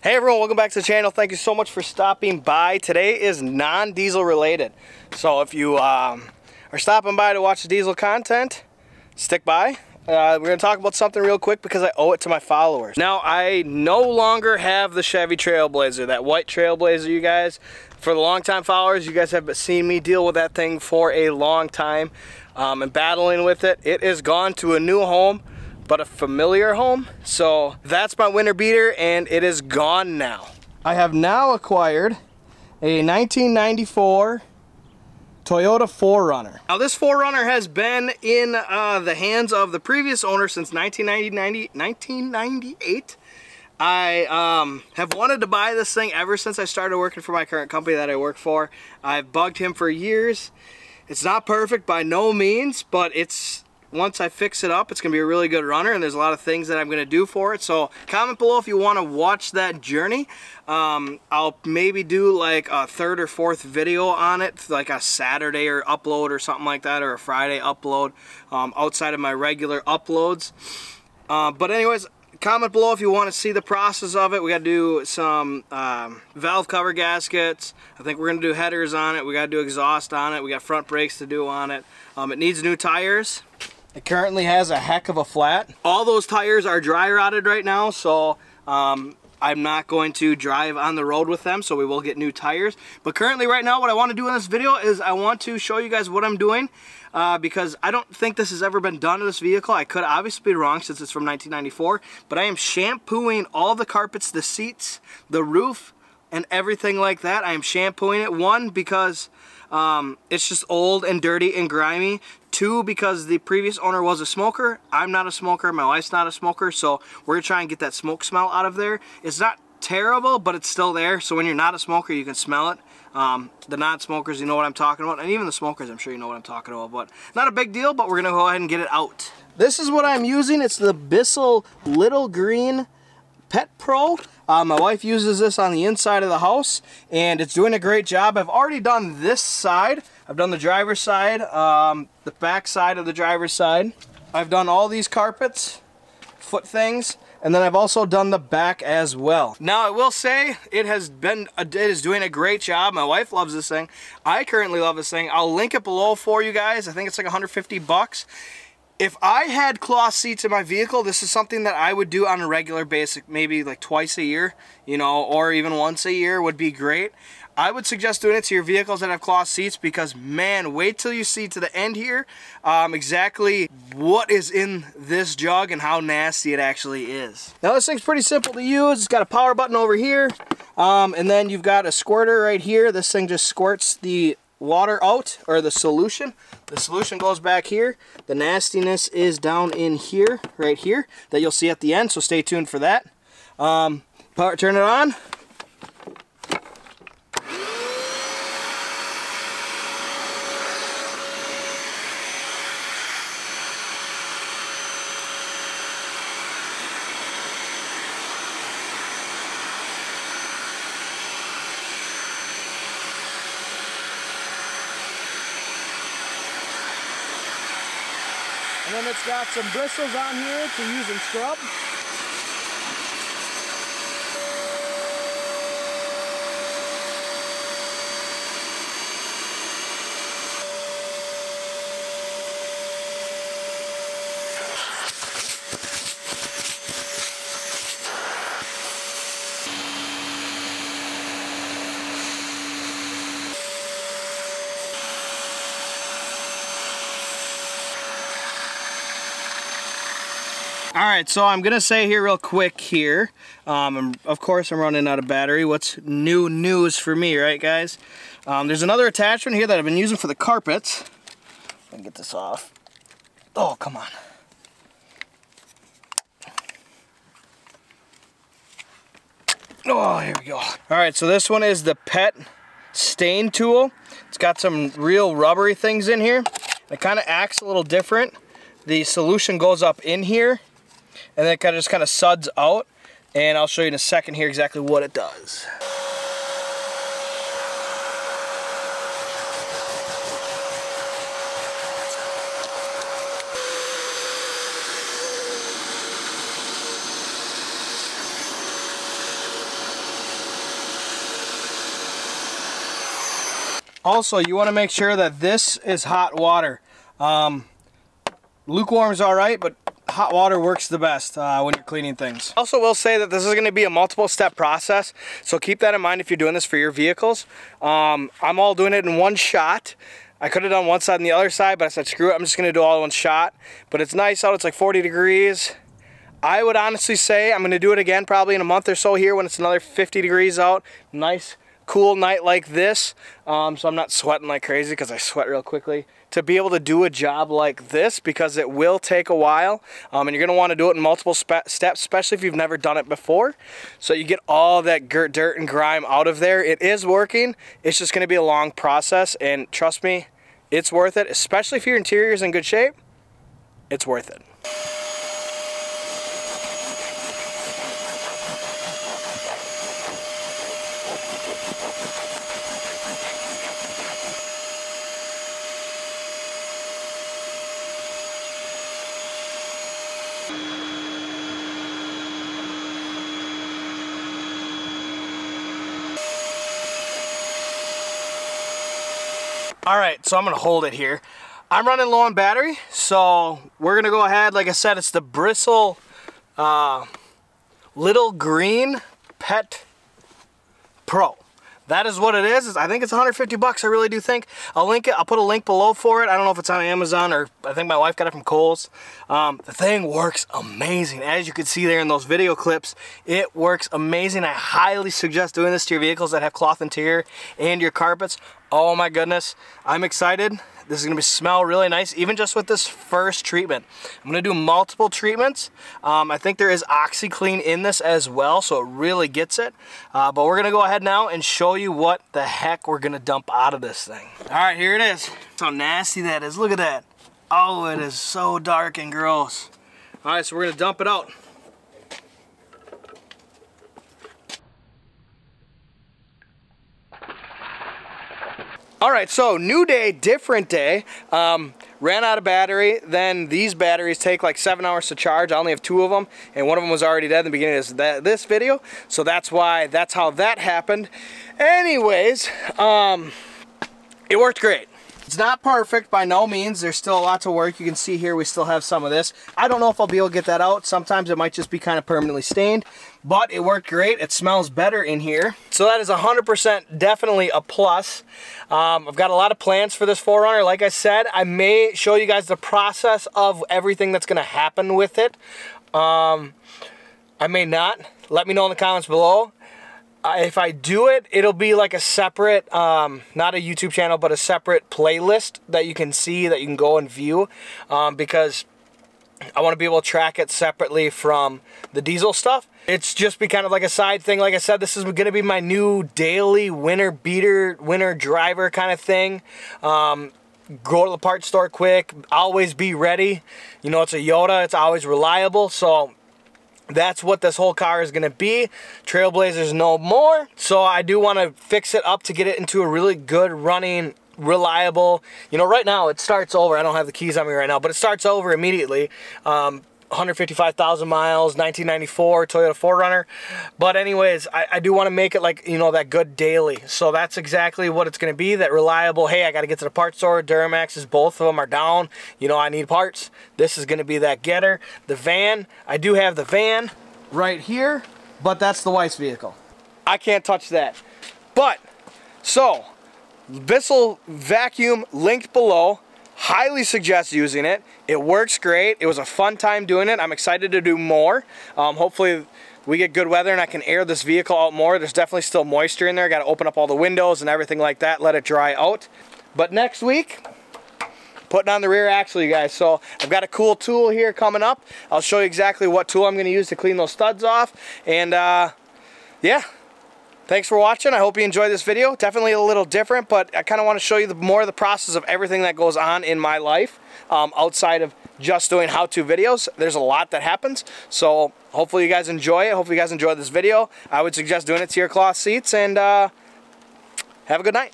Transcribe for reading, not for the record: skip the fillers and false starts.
Hey everyone, welcome back to the channel. Thank you so much for stopping by. Today is non-diesel related. So if you are stopping by to watch the diesel content, stick by. We're going to talk about something real quick because I owe it to my followers. Now, I no longer have the Chevy Trailblazer, that white Trailblazer, you guys. For the long-time followers, you guys have seen me deal with that thing for a long time and battling with it. It is gone to a new home, but a familiar home. So that's my winter beater and it is gone now. I have now acquired a 1994 Toyota 4Runner. Now this 4Runner has been in the hands of the previous owner since 1998. I have wanted to buy this thing ever since I started working for my current company that I work for. I've bugged him for years. It's not perfect by no means, but once I fix it up, it's going to be a really good runner, and there's a lot of things that I'm going to do for it. So comment below if you want to watch that journey. I'll maybe do like a third or fourth video on it, like a Saturday or upload or something like that, or a Friday upload outside of my regular uploads. But anyways, comment below if you want to see the process of it. We got to do some valve cover gaskets. I think we're going to do headers on it. We got to do exhaust on it. We got front brakes to do on it. It needs new tires. It currently has a heck of a flat. All those tires are dry rotted right now, so I'm not going to drive on the road with them, so we will get new tires. But currently right now what I want to do in this video is I want to show you guys what I'm doing because I don't think this has ever been done to this vehicle. I could obviously be wrong since it's from 1994, but I am shampooing all the carpets, the seats, the roof, and everything like that. I am shampooing it. One, because it's just old and dirty and grimy. Two, because the previous owner was a smoker. I'm not a smoker. My wife's not a smoker. So we're going to try and get that smoke smell out of there. It's not terrible, but it's still there. So when you're not a smoker, you can smell it. The non-smokers, you know what I'm talking about. And even the smokers, I'm sure you know what I'm talking about. But not a big deal, but we're going to go ahead and get it out. This is what I'm using. It's the Bissell Little Green Pet Pro. My wife uses this on the inside of the house and it's doing a great job. I've already done this side. I've done the driver's side, the back side of the driver's side. I've done all these carpets, foot things, and then I've also done the back as well. Now I will say it is doing a great job. My wife loves this thing. I currently love this thing. I'll link it below for you guys. I think it's like 150 bucks. If I had cloth seats in my vehicle, this is something that I would do on a regular basis, maybe like twice a year, you know, or even once a year would be great. I would suggest doing it to your vehicles that have cloth seats because, man, wait till you see to the end here exactly what is in this jug and how nasty it actually is. Now this thing's pretty simple to use. It's got a power button over here, and then you've got a squirter right here. This thing just squirts the water out, or the solution. The solution goes back here. The nastiness is down in here, right here, that you'll see at the end, so stay tuned for that. Turn it on. And then it's got some bristles on here to use and scrub. Alright, so I'm going to say here real quick here, of course I'm running out of battery. What's new news for me, right guys? There's another attachment here that I've been using for the carpets. Let me get this off. Oh, come on. Oh, here we go. Alright, so this one is the Pet Stain Tool. It's got some real rubbery things in here. It kind of acts a little different. The solution goes up in here, and then it just kind of suds out, and I'll show you in a second here exactly what it does. Also, you want to make sure that this is hot water. Lukewarm is alright, but hot water works the best when you're cleaning things. Also will say that this is going to be a multiple step process, so keep that in mind if you're doing this for your vehicles. I'm all doing it in one shot. I could have done one side and the other side, but I said screw it, I'm just going to do all in one shot. But it's nice out, it's like 40 degrees. I would honestly say I'm going to do it again probably in a month or so here when it's another 50 degrees out. Nice cool night like this, so I'm not sweating like crazy because I sweat real quickly. To be able to do a job like this, because it will take a while, and you're going to want to do it in multiple steps, especially if you've never done it before, so you get all that dirt and grime out of there. It is working, it's just going to be a long process, and trust me, it's worth it, especially if your interior is in good shape. It's worth it. Alright, so I'm going to hold it here. I'm running low on battery, so we're going to go ahead. Like I said, it's the Bristle Little Green Pet Pro. That is what it is. I think it's 150 bucks, I really do think. I'll link it. I'll put a link below for it. I don't know if it's on Amazon or I think my wife got it from Kohl's. The thing works amazing. As you can see there in those video clips, it works amazing. I highly suggest doing this to your vehicles that have cloth interior and your carpets. Oh my goodness, I'm excited. This is going to smell really nice, even just with this first treatment. I'm going to do multiple treatments. I think there is OxyClean in this as well, so it really gets it. But we're going to go ahead now and show you what the heck we're going to dump out of this thing. All right, here it is. That's how nasty that is. Look at that. Oh, it is so dark and gross. All right, so we're going to dump it out. Alright, so new day, different day. Ran out of battery, then these batteries take like 7 hours to charge. I only have 2 of them, and one of them was already dead in the beginning of this video, so that's how that happened. Anyways, it worked great. It's not perfect by no means. There's still a lot to work. You can see here we still have some of this. I don't know if I'll be able to get that out. Sometimes it might just be kind of permanently stained, but it worked great. It smells better in here. So that is 100% definitely a plus. I've got a lot of plans for this 4Runner. Like I said, I may show you guys the process of everything that's going to happen with it. I may not. Let me know in the comments below. If I do it, it'll be like a separate, not a YouTube channel, but a separate playlist that you can see, that you can go and view, because I want to be able to track it separately from the diesel stuff. It's just be kind of like a side thing. Like I said, this is going to be my new daily winter beater, winter driver kind of thing. Go to the parts store quick, always be ready. You know, it's a Yoda, it's always reliable, so that's what this whole car is going to be. Trailblazers no more. So I do want to fix it up to get it into a really good running, reliable, you know, right now it starts over. I don't have the keys on me right now, but it starts over immediately. 155,000 miles, 1994 Toyota 4Runner. But anyways, I do want to make it like, you know, that good daily. So that's exactly what it's going to be, that reliable, hey, I got to get to the parts store. Duramaxes, both of them are down. You know, I need parts. This is going to be that getter. The van, I do have the van right here, but that's the wife's vehicle. I can't touch that. But, so, Bissell vacuum linked below. Highly suggest using it. It works great. It was a fun time doing it. I'm excited to do more. Hopefully we get good weather and I can air this vehicle out more. There's definitely still moisture in there. I got to open up all the windows and everything like that, let it dry out. But next week, putting on the rear axle, you guys. So I've got a cool tool here coming up. I'll show you exactly what tool I'm going to use to clean those studs off. And yeah. Thanks for watching. I hope you enjoyed this video. Definitely a little different, but I kind of want to show you more of the process of everything that goes on in my life outside of just doing how-to videos. There's a lot that happens, so hopefully you guys enjoy it. Hopefully you guys enjoyed this video. I would suggest doing it to your cloth seats, and have a good night.